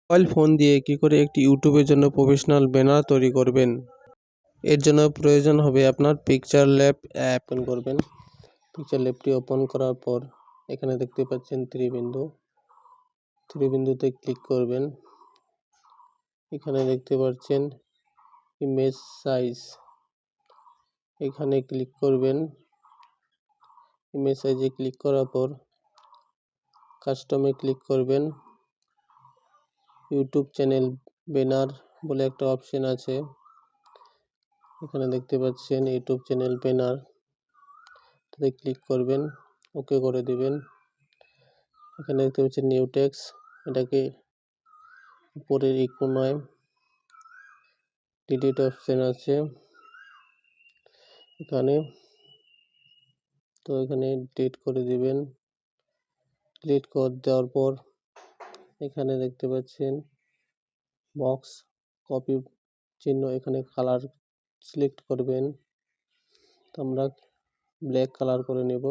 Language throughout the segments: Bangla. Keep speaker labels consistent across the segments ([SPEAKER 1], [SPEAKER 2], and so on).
[SPEAKER 1] মোবাইল ফোন দিয়ে কি করে একটি ইউটিউবের জন্য প্রফেশনাল ব্যানার তৈরি করবেন। এর জন্য প্রয়োজন হবে আপনার পিকচার ল্যাব অ্যাপ ওপেন করবেন। পিকচার ল্যাবটি ওপেন করার পর এখানে দেখতে পাচ্ছেন ত্রিবিন্দুতে ক্লিক করবেন। এখানে দেখতে পাচ্ছেন ইমেজ সাইজ, এখানে ক্লিক করবেন। ইমেজ সাইজে ক্লিক করার পর কাস্টমে ক্লিক করবেন। ইউটিউব চ্যানেল ব্যানার বলে একটা অপশন আছে, এখানে দেখতে পাচ্ছেন ইউটিউব চ্যানেল ব্যানার, এটাতে ক্লিক করবেন, ওকে করে দিবেন। এখানে দেখতে পাচ্ছেন নিউ টেক্সট, এটাকে উপরের এই কোণায় ডিলিট অপশন আছে এখানে, তো এখানে ডিলিট করে দিবেন। ডিলিট করে দেওয়ার পর এখানে দেখতে পাচ্ছেন বক্স কপি চিহ্ন, এখানে কালার সিলেক্ট করবেন। তো আমরা ব্ল্যাক কালার করে নেব।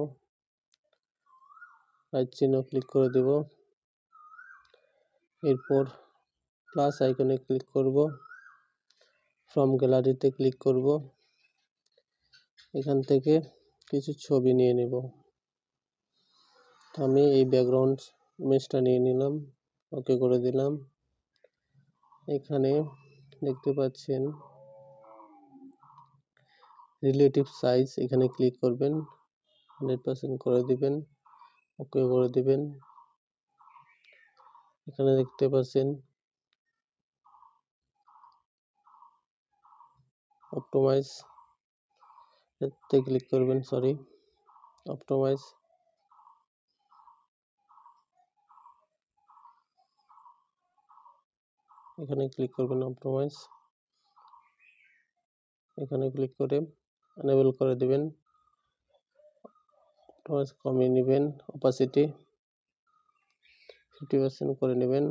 [SPEAKER 1] রাইট চিহ্ন ক্লিক করে দেব। এরপর প্লাস আইকনে ক্লিক করব, ফ্রম গ্যালারিতে ক্লিক করব। এখান থেকে কিছু ছবি নিয়ে নেব। আমি এই ব্যাকগ্রাউন্ড ইমেজটা নিয়ে নিলাম, ওকে করে দিলাম। এখানে দেখতে পাচ্ছেন রিলেটিভ সাইজ, এখানে ক্লিক করবেন, 100% করে দিবেন, ওকে করে দিবেন। এখানে দেখতে পাচ্ছেন অপটিমাইজ, এতে ক্লিক করবেন, অপটিমাইজ। এখানে ক্লিক করবেন অপটিমাইজ, এখানে ক্লিক করে এনেবল করে দিবেন। অপটিমাইজ কমিয়ে নেবেন, অপাসিটি 50% করে নেবেন,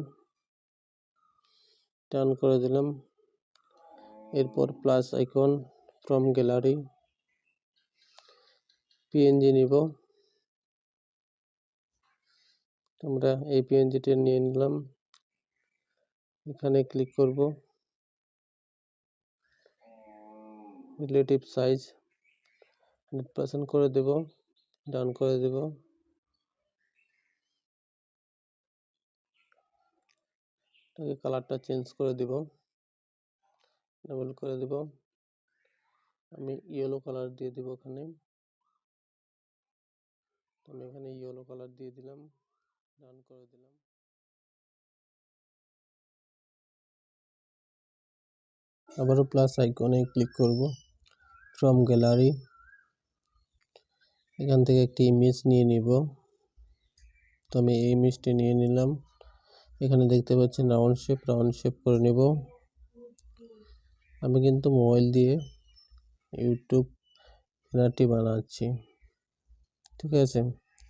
[SPEAKER 1] টার্ন করে দিলাম। এরপর plus icon, from gallery PNG নিব। আমরা এই পিএনজিটা নিয়ে নিলাম, এখানে ক্লিক করব, রিলেটিভ সাইজ 100% করে দেব, ডান করে দেব। এটাকে কালারটা চেঞ্জ করে দেব, ডাবল করে দেব। আমি ইয়েলো কালার দিয়ে দেব এখানে, আমি এখানে ইয়েলো কালার দিয়ে দিলাম, ডান করে দিলাম। আবারও প্লাস আইকনে ক্লিক করব, ফ্রম গ্যালারি এখান থেকে একটি ইমেজ নিয়ে নিব। তো আমি এই ইমেজটি নিয়ে নিলাম। এখানে দেখতে পাচ্ছেন রাউন্ড শেপ করে নেব। আমি কিন্তু মোবাইল দিয়ে ইউটিউব ব্যানারটি বানাচ্ছি, ঠিক আছে।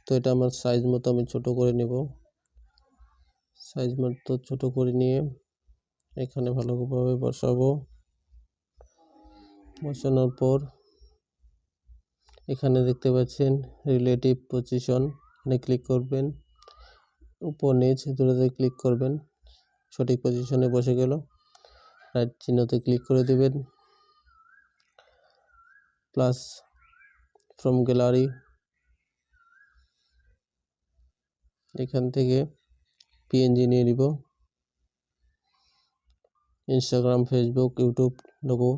[SPEAKER 1] তো এটা আমার সাইজ মতো আমি ছোট করে নেব। সাইজ মতো ছোট করে নিয়ে এখানে ভালোভাবে বসাবো। বসানোর পর এখানে দেখতে পাচ্ছেন রিলেটিভ পজিশন, এখানে ক্লিক করবেন, উপর নিচ দুটোতে ক্লিক করবেন, সঠিক পজিশনে বসে গেল। রাইট চিহ্নতে ক্লিক করে দেবেন, প্লাস ফ্রম গ্যালারি এখান থেকে পিএনজি নিয়ে নিব। ইনস্টাগ্রাম, ফেসবুক, ইউটিউব লোগো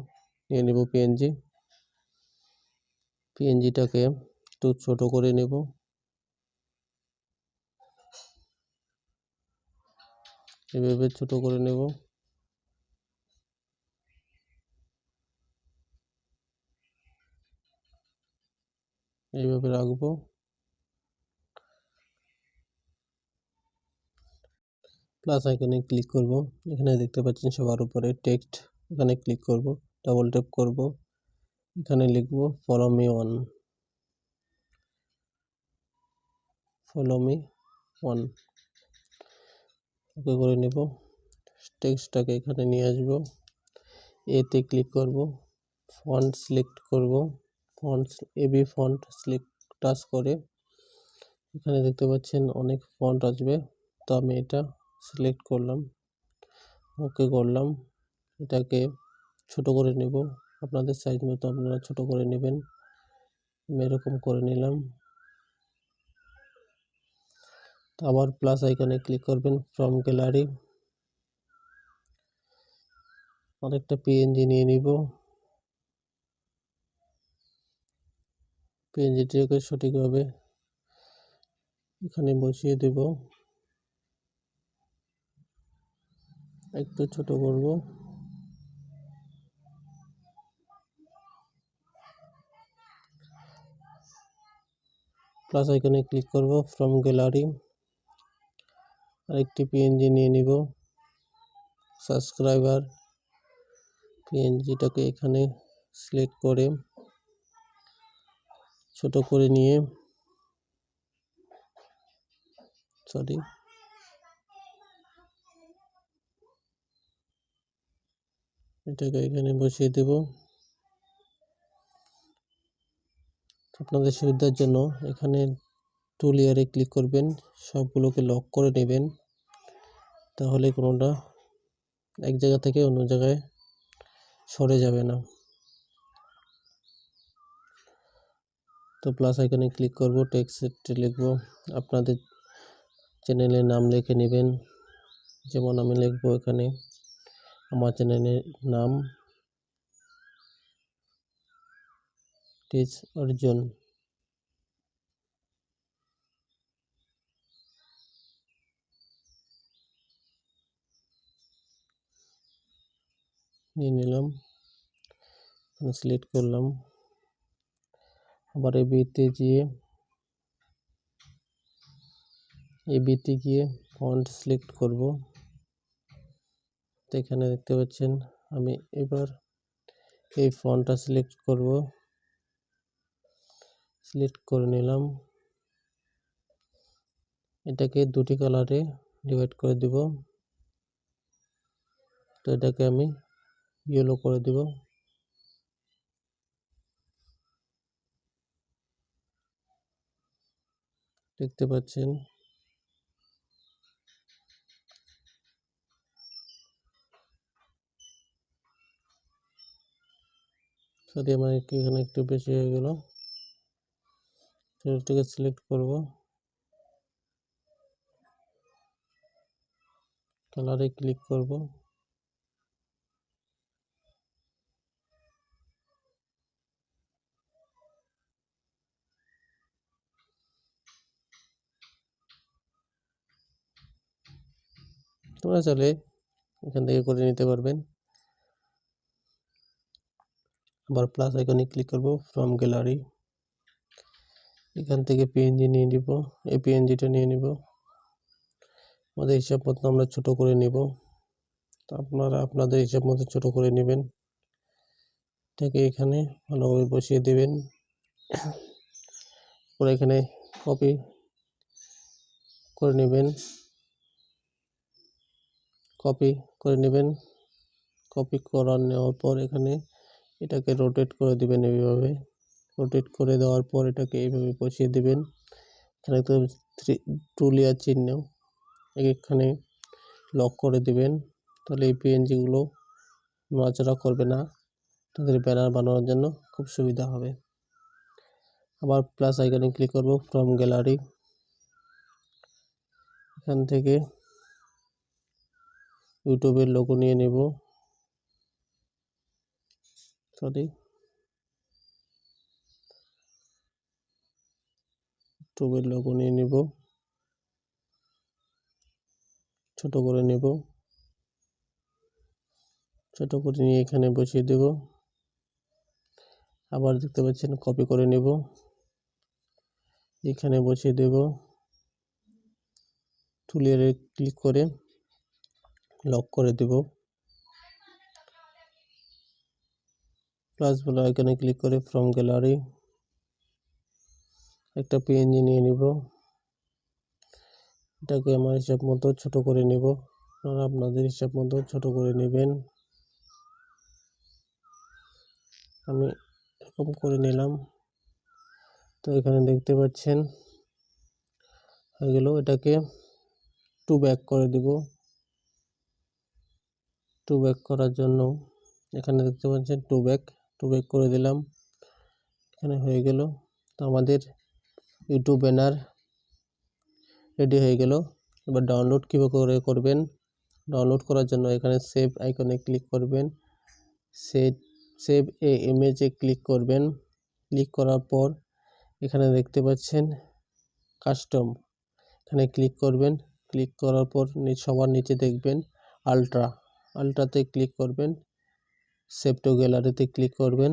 [SPEAKER 1] নিয়ে নেব পিএনজিটাকে একটু ছোট করে নেব। এভাবে ছোট করে নেব। এইভাবে রাখবো। প্লাস আইকনে ক্লিক করব, এখানে দেখতে পাচ্ছেন সবার উপরে টেক্সট, এখানে ক্লিক করব, ডাবল ট্যাপ করব, এখানে লিখব ফলো মি ওকে করে নেব। টেক্সটটাকে এখানে নিয়ে আসব, এতে ক্লিক করব, ফন্ট সিলেক্ট করব, এবি ফন্ট সিলেক্ট টাচ করে এখানে দেখতে পাচ্ছেন অনেক ফন্ট আসবে, তো আমি এটা সিলেক্ট করলাম, ওকে করলাম। এটাকে ছোট করে নেব, আপনাদের সাইজ মতো আপনারা ছোট করে নেবেন। আমি এরকম করে নিলাম। আবার প্লাস আইকনে ক্লিক করবেন, ফ্রম গ্যালারি আরেকটা পিএনজি নিয়ে নিব। পিএনজিটাকে সঠিকভাবে এখানে বসিয়ে দেব, একটু ছোট করব। প্লাস আইকনে ক্লিক করব, ফ্রম গ্যালারি আরেকটি পিএনজি নিয়ে নিব, সাবস্ক্রাইবার পিএনজিটাকে এখানে সিলেক্ট করে ছোট করে নিয়ে এটাকে এখানে বসিয়ে দেব। আপনাদের সুবিধার জন্য এখানে টু লেয়ারে ক্লিক করবেন, সবগুলোকে লক করে নেবেন, তাহলে কোনোটা এক জায়গা থেকে অন্য জায়গায় সরে যাবে না। তো প্লাস আইকনে ক্লিক করব, টেক্সটে লিখব, আপনাদের চ্যানেলের নাম লিখে নেবেন। যেমন আমি লিখব এখানে আমার চ্যানেলের নাম টিচ অর্জুন। নিয়ে নিলাম, সিলেক্ট করলাম। আবার এবিতে গিয়ে ফন্ট সিলেক্ট করব। তো এখানে দেখতে পাচ্ছেন আমি এবার এই ফন্টটা সিলেক্ট করব, সিলেক্ট করে নিলাম। এটাকে দুটি কালারে ডিভাইড করে দিব। তো এটাকে আমি ইয়েলো করে দিব। দেখতে পাচ্ছেন সরি আমার এখানে একটু বেশি হয়ে গেল। এটাকে সিলেক্ট করব, কালারে ক্লিক করব, তোমরা চাইলে এখান থেকে করে নিতে পারবেন। আবার প্লাস আইকনে ক্লিক করব, ফ্রম গ্যালারি এখান থেকে পিএনজি নিয়ে নিব, এই পিএনজিটা নিয়ে নিব। আমাদের হিসাব মতো আমরা ছোট করে নিব, তো আপনারা আপনাদের হিসাব মতো ছোট করে নেবেন। এটাকে এখানে ভালোভাবে বসিয়ে দেবেন। পরে এখানে কপি করে নেবেন, কপি নেওয়ার পর এখানে এটাকে রোটেট করে দিবেন। এইভাবে রোটেট করে দেওয়ার পর এটাকে এইভাবে বসিয়ে দিবেন। এখানে তো টু লেয়ার চিহ্ন এখানে লক করে দিবেন, তাহলে এই পিএনজি গুলো নড়াচড়া করবে না, তাদের ব্যানার বানানোর জন্য খুব সুবিধা হবে। আবার প্লাস আইকনে ক্লিক করব, ফ্রম গ্যালারি এখান থেকে ইউটিউবের লোগো নিয়ে নেব, ইউটিউবের লোগো নিয়ে নেব, ছোট করে নেব, ছোট করে নিয়ে এখানে বসিয়ে দেব। আবার দেখতে পাচ্ছেন কপি করে নেব, এখানে বসিয়ে দেব। টু লেয়ারে ক্লিক করে লক করে দেব। প্লাস বলা আইকনে ক্লিক করে ফ্রম গ্যালারি একটা পিএনজি নিয়ে নিব, এটাকে আমার হিসাব মতো ছোট করে নেব, আপনারা আপনাদের হিসাব মতো ছোট করে নেবেন। আমি এরকম করে নিলাম। তো এখানে দেখতে পাচ্ছেন হয়ে গেল। এটাকে টু ব্যাক করে দিব, টু ব্যাক করার জন্য এখানে দেখতে পাচ্ছেন টু ব্যাক করে দিলাম। এখানে হয়ে গেল। তো আমাদের ইউটিউব ব্যানার রেডি হয়ে গেল। এবার ডাউনলোড কীভাবে করবেন, ডাউনলোড করার জন্য এখানে সেভ আইকনে ক্লিক করবেন, সেভ এ ইমেজে ক্লিক করবেন। ক্লিক করার পর এখানে দেখতে পাচ্ছেন কাস্টম, এখানে ক্লিক করবেন। ক্লিক করার পর সবার নিচে দেখবেন আলট্রাতে ক্লিক করবেন। সেভ টু গ্যালারিতে ক্লিক করবেন।